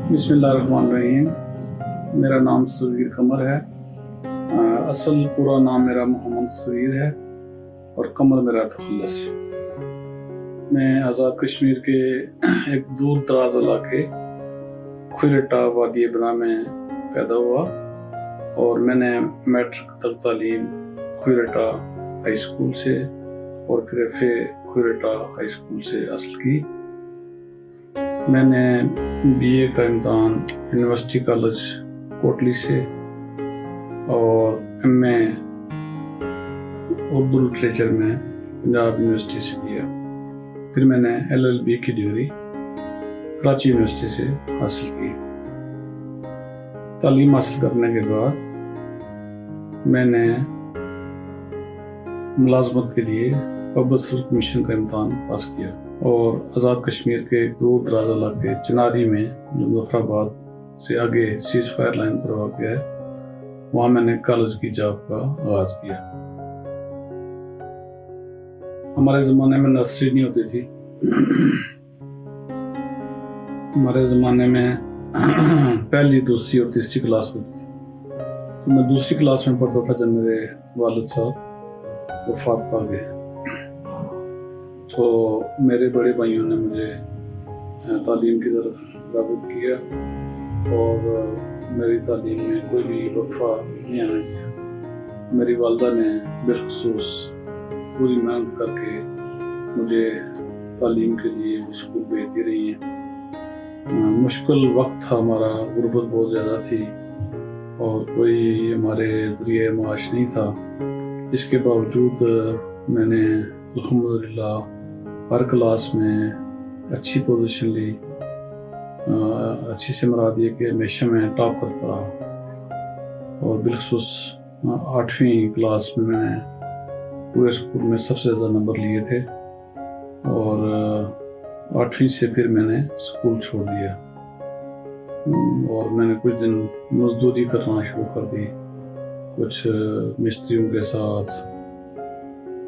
बिस्मिल्लाहिर्रहमानिर्रहीम। मेरा नाम सगीर कमर है। असल पूरा नाम मेरा मोहम्मद सगीर है और कमर मेरा तखल्लुस है। मैं आज़ाद कश्मीर के एक दूर दराज इलाके खुरटा वादी बना में पैदा हुआ और मैंने मैट्रिक तक तालीम खुरटा हाई स्कूल से और फिर खुरटा हाई स्कूल से हासिल की। मैंने बीए का इम्तहान यूनिवर्सिटी कॉलेज कोटली से और एमए उर्दू लिटरेचर में पंजाब यूनिवर्सिटी से किया। फिर मैंने एलएलबी की डिग्री कराची यूनिवर्सिटी से हासिल की। तालीम हासिल करने के बाद मैंने मुलाजमत के लिए पब्लिक सर्विस कमीशन का इम्तहान पास किया और आज़ाद कश्मीर के दूर दराज इलाके चिनारी में जो मुजफ्फराबाद से आगे सीज फायर लाइन पर वाक़ है, वहाँ मैंने कॉलेज की जॉब का आगाज़ किया। हमारे ज़माने में नर्सरी नहीं होती थी। हमारे ज़माने में पहली, दूसरी और तीसरी क्लास होती थी। तो मैं दूसरी क्लास में पढ़ता था जब मेरे वालिद साहब वफ़ात पा गए। तो मेरे बड़े भाइयों ने मुझे तालीम की तरफ राग़िब किया और मेरी तालीम में कोई भी वक़फ़ा नहीं आने दिया। मेरी वालदा ने बिलख़ुसूस पूरी मेहनत करके मुझे तालीम के लिए स्कूल भेजती रही हैं। मुश्किल वक्त था हमारा, गुर्बत बहुत ज़्यादा थी और कोई हमारे ज़रिए माश नहीं था। इसके बावजूद मैंने अल्हम्दुलिल्लाह हर क्लास में अच्छी पोजीशन ली। अच्छी से मुराद ये कि हमेशा मैं टॉप करता रहा और बिलख़ुसूस 8वीं क्लास में मैंने पूरे स्कूल में सबसे ज़्यादा नंबर लिए थे और 8वीं से फिर मैंने स्कूल छोड़ दिया और मैंने कुछ दिन मजदूरी करना शुरू कर दी, कुछ मिस्त्रियों के साथ।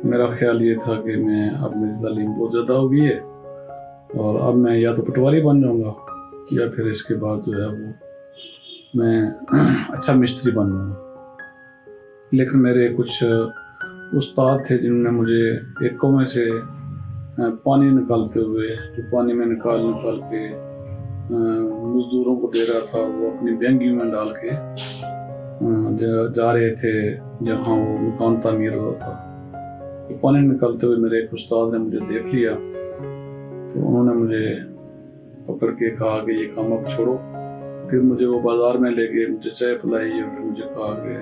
मेरा ख्याल ये था कि मैं अब मेरी तालीम बहुत ज़्यादा हो गई है और अब मैं या तो पटवारी बन जाऊँगा या फिर इसके बाद जो है वो मैं अच्छा मिस्त्री बन जाऊँगा। लेकिन मेरे कुछ उस्ताद थे जिन्होंने मुझे एक कुएं से पानी निकालते हुए, जो पानी में निकाल के मजदूरों को दे रहा था, वो अपनी बैंगी में डाल के जा रहे थे जहाँ वो मकान तामीर हो रहा था। तो पानी निकालते हुए मेरे एक उस्ताद ने मुझे देख लिया, तो उन्होंने मुझे पकड़ के कहा कि ये काम अब छोड़ो। फिर मुझे वो बाजार में ले गए, मुझे चाय पिलाई और फिर मुझे कहा कि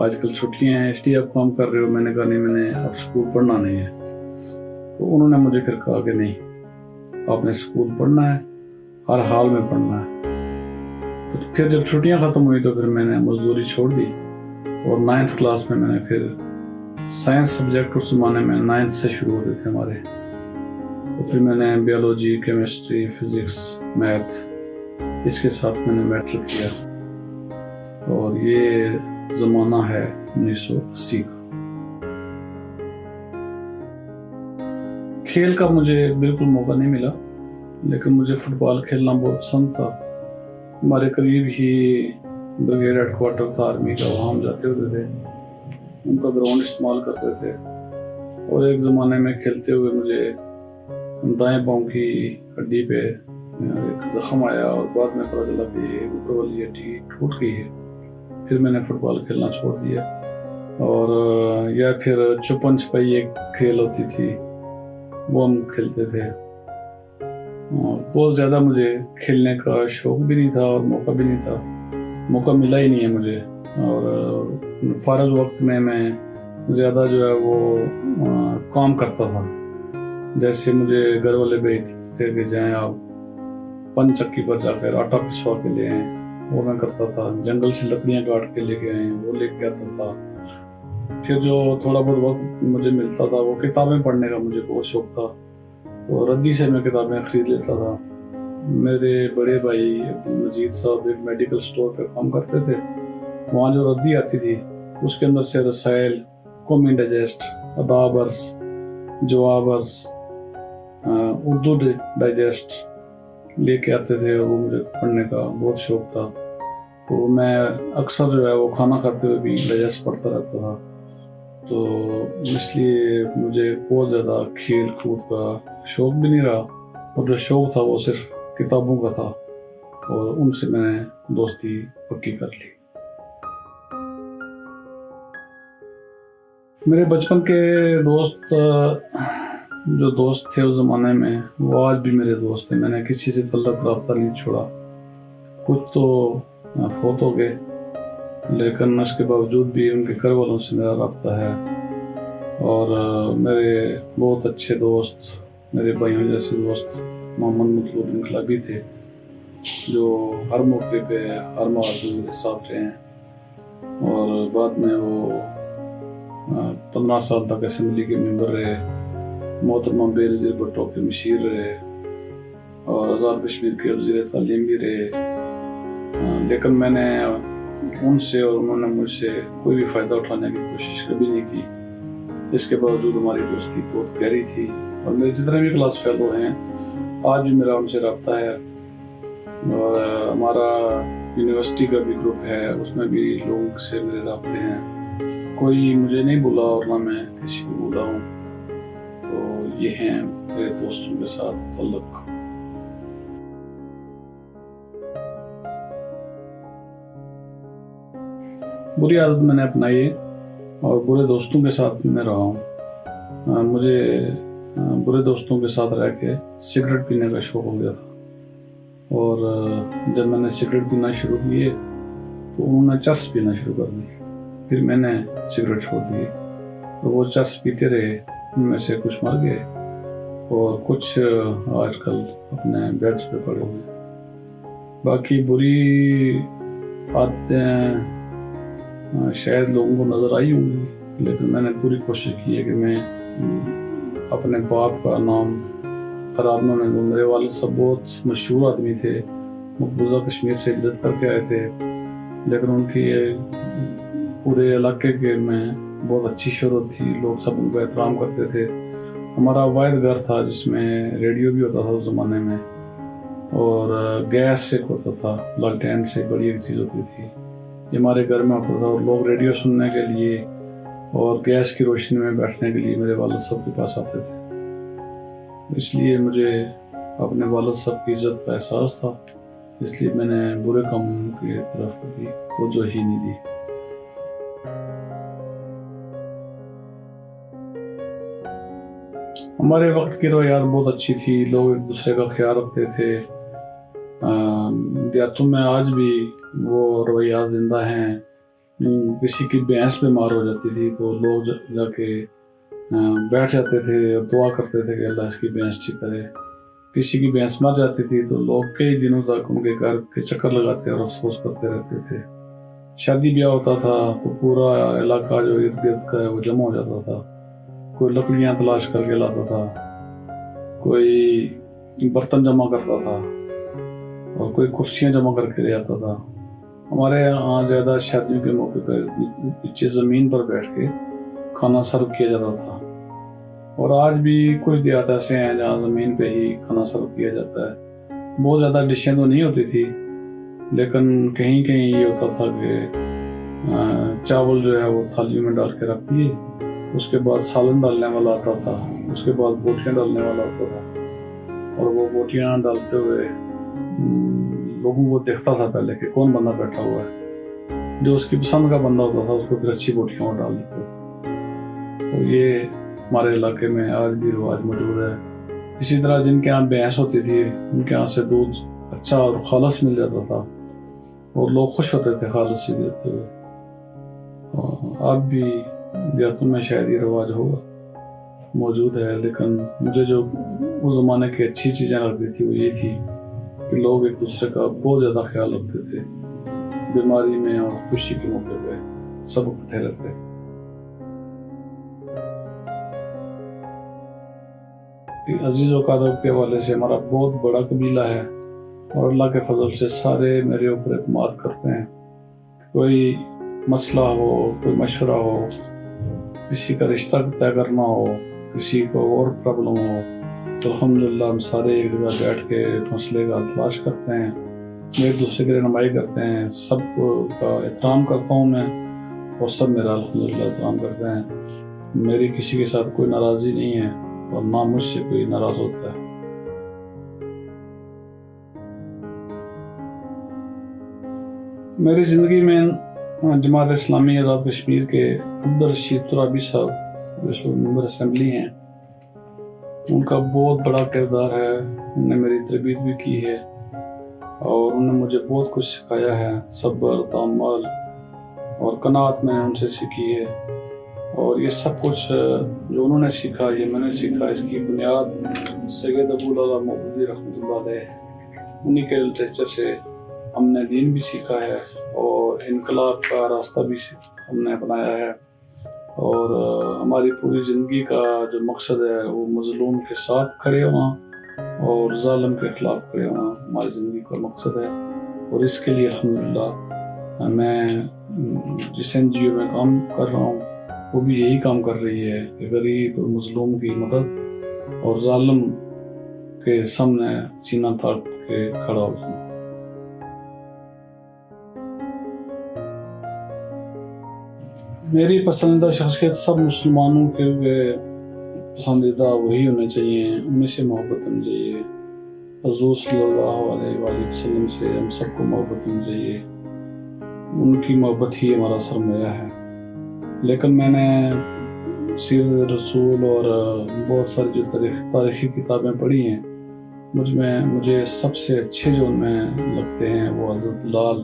आजकल छुट्टियां हैं इसलिए आप काम कर रहे हो। मैंने कहा नहीं, मैंने अब स्कूल पढ़ना नहीं है। तो उन्होंने मुझे फिर कहा कि नहीं, आपने स्कूल पढ़ना है, हर हाल में पढ़ना है। तो फिर जब छुट्टियां खत्म हुई तो फिर मैंने मजदूरी छोड़ दी और 9th क्लास में मैंने फिर साइंस सब्जेक्ट उस ज़माने में 9th से शुरू होते थे हमारे। तो फिर मैंने बायोलॉजी, केमिस्ट्री, फिज़िक्स, मैथ इसके साथ मैंने मैट्रिक किया और ये ज़माना है 1980 का। खेल का मुझे बिल्कुल मौका नहीं मिला, लेकिन मुझे फुटबॉल खेलना बहुत पसंद था। हमारे करीब ही ब्रिगेड हेडक्वार्टर था आर्मी का, वहाँ हम जाते होते थे, उनका ग्राउंड इस्तेमाल करते थे। और एक ज़माने में खेलते हुए मुझे दाएं पाँव की हड्डी पे एक ज़ख्म आया और बाद में पता चला कि ऊपर वाली हड्डी टूट गई है। फिर मैंने फुटबॉल खेलना छोड़ दिया और या फिर छुपन छुपाई एक खेल होती थी, वो हम खेलते थे। बहुत ज़्यादा मुझे खेलने का शौक़ भी नहीं था और मौका भी नहीं था, मौका मिला ही नहीं है मुझे। और फ़ारग वक्त में मैं ज़्यादा जो है वो काम करता था। जैसे मुझे घर वाले भेजते थे कि जाएं आप पंचक्की पर जाकर आटा पिसवा के ले आएं, वो मैं करता था। जंगल से लकड़ियाँ काट के लेके आए, वो लेके आता था। फिर जो थोड़ा बहुत वक्त मुझे मिलता था वो किताबें पढ़ने का मुझे बहुत शौक़ था, तो रद्दी से मैं किताबें ख़रीद लेता था। मेरे बड़े भाई अब्दुल मजीद साहब एक मेडिकल स्टोर पे काम करते थे। वहाँ जो रद्दी आती थी उसके अंदर से रसायल, कौमी डाइजेस्ट, अदाबर्स, जवाबर्स, उर्दू डाइजेस्ट लेके आते थे और वो मुझे पढ़ने का बहुत शौक था। तो मैं अक्सर जो है वो खाना खाते हुए भी डाइजेस्ट पढ़ता रहता था। तो इसलिए मुझे बहुत ज़्यादा खेल कूद का शौक भी नहीं रहा, और जो शौक था वो सिर्फ किताबों का था, और उनसे मैंने दोस्ती पक्की कर ली। मेरे बचपन के दोस्त जो दोस्त थे उस ज़माने में, वो आज भी मेरे दोस्त हैं। मैंने किसी से तल्लुक़ रब्ता नहीं छोड़ा। कुछ तो फौत हो गए, लेकिन उसके बावजूद भी उनके घर वालों से मेरा रब्ता है। और मेरे बहुत अच्छे दोस्त, मेरे भाइयों जैसे दोस्त मोहम्मद मतलूब इनकलाबी थे, जो हर मौके पे हर मौके मेरे साथ रहे हैं। और बाद में वो 15 साल तक असेंबली के मेंबर रहे, मोहतरमा बेनज़ीर भुट्टो के मशीर रहे, और आज़ाद कश्मीर के वज़ीर तालीम भी रहे। लेकिन मैंने उनसे और उन्होंने मुझसे कोई भी फ़ायदा उठाने की कोशिश कभी नहीं की। इसके बावजूद हमारी दोस्ती बहुत गहरी थी, और मेरे जितने भी क्लास फेलो हैं आज भी मेरा उनसे रब्ता है। और हमारा यूनिवर्सिटी का भी ग्रुप है, उसमें भी लोगों से मेरे रब्ते हैं। कोई मुझे नहीं भूला और ना मैं किसी को भूला हूँ। तो ये हैं मेरे दोस्तों के साथ ताल्लुक़। बुरी आदत मैंने अपनाई है, और बुरे दोस्तों के साथ भी मैं रहा हूँ। मुझे बुरे दोस्तों के साथ रह के सिगरेट पीने का शौक हो गया था, और जब मैंने सिगरेट पीना शुरू किए तो उन्होंने चरस पीना शुरू कर दी। फिर मैंने सिगरेट छोड़ दी, तो वो चरस पीते रहे। उनमें से कुछ मर गए और कुछ आजकल अपने बेड्स पे पड़े हुए। बाकी बुरी आदतें शायद लोगों को नज़र आई होंगी, लेकिन मैंने पूरी कोशिश की है कि मैं अपने बाप का नाम खराब न होने दूँ। मेरे वालिद साहब बहुत मशहूर आदमी थे, मकबूजा कश्मीर से हिजरत करके आए थे, लेकिन उनकी पूरे इलाके के में बहुत अच्छी शोहरत थी। लोग सब उनका एहतराम करते थे। हमारा वाहिद घर था जिसमें रेडियो भी होता था उस ज़माने में, और गैस से होता था, लालटेन से बड़ी एक चीज़ होती थी, ये हमारे घर में होता था। और लोग रेडियो सुनने के लिए और गैस की रोशनी में बैठने के लिए मेरे वालिद साहब के पास आते थे। इसलिए मुझे अपने वालिद साहब की इज्जत का एहसास था, इसलिए मैंने बुरे कामों की तरफ कभी तवज्जो ही नहीं दी। हमारे वक्त की रवायात बहुत अच्छी थी, लोग एक दूसरे का ख्याल रखते थे। देहातों में आज भी वो रवायात जिंदा हैं। किसी की भैंस बीमार हो जाती थी तो लोग जाके बैठ जाते थे और दुआ करते थे कि अल्लाह इसकी भैंस ठीक करे। किसी की भैंस मर जाती थी तो लोग कई दिनों तक उनके घर के चक्कर लगाते और अफसोस करते रहते थे। शादी ब्याह होता था तो पूरा इलाका जो इर्द गिर्द का है वो जमा हो जाता था। कोई लकड़ियाँ तलाश करके लाता था, कोई बर्तन जमा करता था, और कोई कुर्सियाँ जमा करके ले आता था। हमारे यहाँ ज़्यादा शादियों के मौके पर पीछे ज़मीन पर बैठ के खाना सर्व किया जाता था। और आज भी कुछ देहात ऐसे हैं जहाँ ज़मीन पे ही खाना सर्व किया जाता है। बहुत ज़्यादा डिशें तो नहीं होती थी, लेकिन कहीं कहीं ये होता था कि चावल जो है वो थालियों में डाल के रख दिए, उसके बाद सालन डालने वाला आता था, उसके बाद बोटियाँ डालने वाला होता था, और वो बोटियाँ डालते हुए लोगों को देखता था पहले कि कौन बंदा बैठा हुआ है। जो उसकी पसंद का बंदा होता था उसको फिर अच्छी बोटियाँ और डाल देता था। तो ये हमारे इलाके में आज भी रिवाज मौजूद है। इसी तरह जिनके यहाँ भैंस होती थी उनके यहाँ से दूध अच्छा और खालस मिल जाता था, और लोग खुश होते थे खालस से देते हुए। अब भी देहातों में शायद ये रिवाज होगा, मौजूद है। लेकिन मुझे जो उस ज़माने की अच्छी चीज़ें लगती थी वो ये थी कि लोग एक दूसरे का बहुत ज़्यादा ख्याल रखते थे। बीमारी में और खुशी के मौके पे सब इकट्ठे रहते थे। अजीज़ वक़ारब के हवाले से हमारा बहुत बड़ा कबीला है, और अल्लाह के फजल से सारे मेरे ऊपर एतमाद करते हैं। कोई मसला हो, कोई मशवरा हो, किसी का रिश्ता तय करना हो, किसी को और प्रॉब्लम हो, تو الحمدللہ ہم سارے ایک جگہ بیٹھ کے مسئلے کا تلاش کرتے ہیں، ایک دوسرے کی رہنمائی کرتے ہیں، سب کا احترام کرتا ہوں میں، اور سب میرا الحمدللہ احترام کرتے ہیں۔ میری کسی کے ساتھ کوئی ناراضی نہیں ہے اور نہ مجھ سے کوئی ناراض ہوتا ہے۔ میری زندگی میں جماعت اسلامی آزاد کشمیر کے عبدالرشید ترابی صاحب جو اس وقت ممبر اسمبلی ہیں، ان کا بہت بڑا کردار ہے۔ انہوں نے میری تربیت بھی کی ہے اور انہوں نے مجھے بہت کچھ سکھایا ہے، صبر، تحمل اور قناعت میں ان سے سیکھی ہے، اور یہ سب کچھ جو انہوں نے سیکھا یہ میں نے سیکھا۔ اس کی بنیاد سید ابوالعلا مودودی رحمۃ اللہ علیہ، انہی کے لٹریچر سے ہم نے دین بھی سیکھا ہے اور انقلاب کا راستہ بھی ہم نے اپنایا ہے، اور ہماری پوری زندگی کا جو مقصد ہے وہ مظلوم کے ساتھ کھڑے ہونا اور ظالم کے خلاف کھڑے ہونا ہماری زندگی کا مقصد ہے۔ اور اس کے لیے الحمدللہ میں جس این جی او میں کام کر رہا ہوں وہ بھی یہی کام کر رہی ہے کہ غریب اور مظلوم کی مدد اور ظالم کے سامنے سینہ تاڑ کے کھڑا ہو جانا۔ میری پسندیدہ شخصیت سب مسلمانوں کے پسندیدہ وہی ہونے چاہیے، انہیں سے محبت ہونی چاہیے۔ حضور صلی اللہ علیہ وآلہ وسلم سے ہم سب کو محبت ہونی چاہیے، ان کی محبت ہی ہمارا سرمایہ ہے۔ لیکن میں نے سیرت رسول اور بہت ساری جو تاریخی کتابیں پڑھی ہیں، مجھے سب سے اچھے جو ان میں لگتے ہیں وہ حضرت بلال،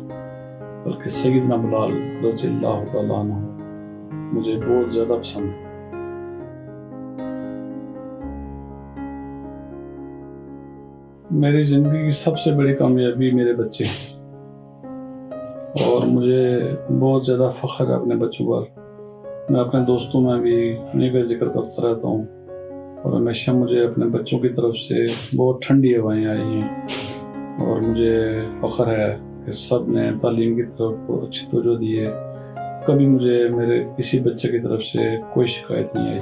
بلکہ سیدنا بلال رضی اللہ تعالیٰ عنہ مجھے بہت زیادہ پسند ہے۔ میری زندگی کی سب سے بڑی کامیابی میرے بچے ہیں، اور مجھے بہت زیادہ فخر ہے اپنے بچوں پر۔ میں اپنے دوستوں میں بھی انہیں کا ذکر کرتا رہتا ہوں، اور ہمیشہ مجھے اپنے بچوں کی طرف سے بہت ٹھنڈی ہوائیں آئی ہیں، اور مجھے فخر ہے کہ سب نے تعلیم کی طرف اچھی توجہ دی ہے۔ کبھی مجھے میرے کسی بچے کی طرف سے کوئی شکایت نہیں آئی۔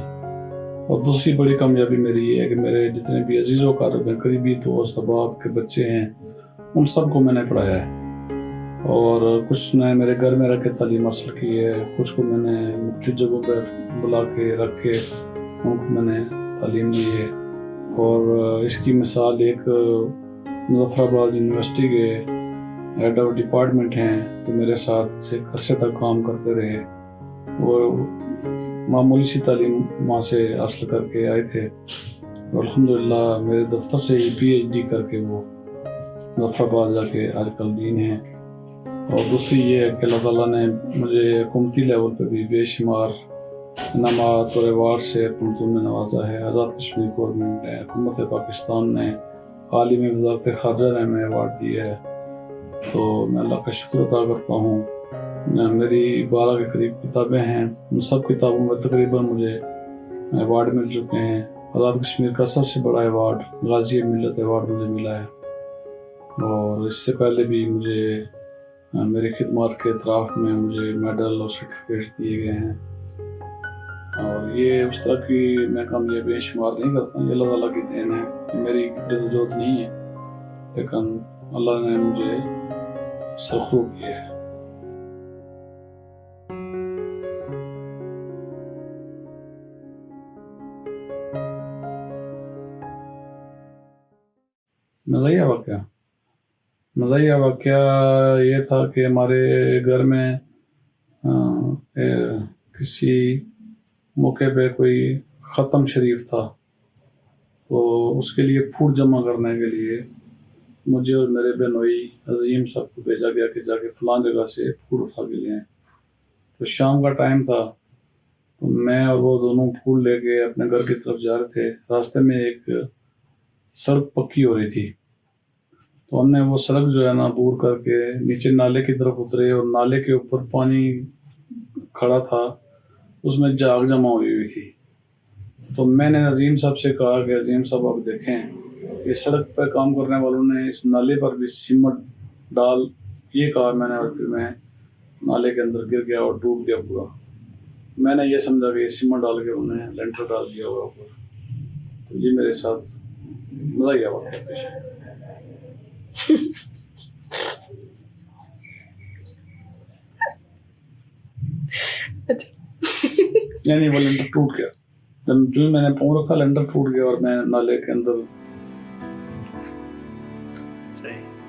اور دوسری بڑی کامیابی میری یہ ہے کہ میرے جتنے بھی عزیز و اقارب ہیں، قریبی دوست احباب کے بچے ہیں، ان سب کو میں نے پڑھایا ہے، اور کچھ نے میرے گھر میں رہ کے تعلیم حاصل کی ہے، کچھ کو میں نے مختلف جگہوں پر بلا کے رکھ کے ان کو میں نے تعلیم دی ہے۔ اور اس کی مثال ایک مظفر آباد یونیورسٹی کے ہیڈ آف ڈپارٹمنٹ ہیں جو میرے ساتھ سے عرصے تک کام کرتے رہے، وہ معمولی سی تعلیم وہاں سے حاصل کر کے آئے تھے، اور الحمدللہ میرے دفتر سے ہی پی ایچ ڈی کر کے وہ مظفر آباد جا کے آج کل ڈین ہیں۔ اور دوسری یہ ہے کہ اللہ تعالیٰ نے مجھے حکومتی لیول پہ بھی بے شمار انعامات اور ایوارڈ سے حکومتوں نے نوازا ہے۔ آزاد کشمیر گورنمنٹ نے، حکومت پاکستان نے، حال ہی میں وزارت خارجہ نے ہمیں ایوارڈ دیا ہے، تو میں اللہ کا شکر ادا کرتا ہوں۔ میری 12 کے قریب کتابیں ہیں، ان سب کتابوں میں تقریباً مجھے ایوارڈ مل چکے ہیں۔ آزاد کشمیر کا سب سے بڑا ایوارڈ غازی ملت ایوارڈ مجھے ملا ہے، اور اس سے پہلے بھی مجھے میری خدمات کے اعتراف میں مجھے میڈل اور سرٹیفکیٹ دیے گئے ہیں، اور یہ اس طرح کی میں کامیابی شمار نہیں کرتا، یہ اللہ تعالیٰ کی دین ہے، یہ میری جدوجہد نہیں ہے، لیکن اللہ نے مجھے سرخرو کیا ہے۔ مزاحیہ واقعہ یہ تھا کہ ہمارے گھر میں کسی موقع پہ کوئی ختم شریف تھا، تو اس کے لیے پھوٹ جمع کرنے کے لیے مجھے اور میرے بہنوئی عظیم صاحب کو بھیجا گیا کہ جا کے فلاں جگہ سے پھول اٹھا کے لے آئیں۔ تو شام کا ٹائم تھا، تو میں اور وہ دونوں پھول لے کے اپنے گھر کی طرف جا رہے تھے۔ راستے میں ایک سڑک پکی ہو رہی تھی، تو ہم نے وہ سڑک جو ہے نا عبور کر کے نیچے نالے کی طرف اترے، اور نالے کے اوپر پانی کھڑا تھا، اس میں جھاگ جمع ہوئی تھی۔ تو میں نے عظیم صاحب سے کہا کہ عظیم صاحب آپ دیکھیں، یہ سڑک پر کام کرنے والوں نے اس نالے پر بھی سیمنٹ ڈال، یہ کہا میں نے، اور پھر میں نالے کے اندر گر گیا اور ڈوب گیا پورا۔ میں نے یہ سمجھا کہ یہ سیمنٹ ڈال کے انہوں نے لینٹر ڈال دیا ہوا اوپر، تو یہ میرے ساتھ मजा ही आया वक्त पेश यानी वो लेंटर टूट गया। जब जो ही मैंने पाँव रखा लेंटर टूट गया और मैं नाले के अंदर। सही।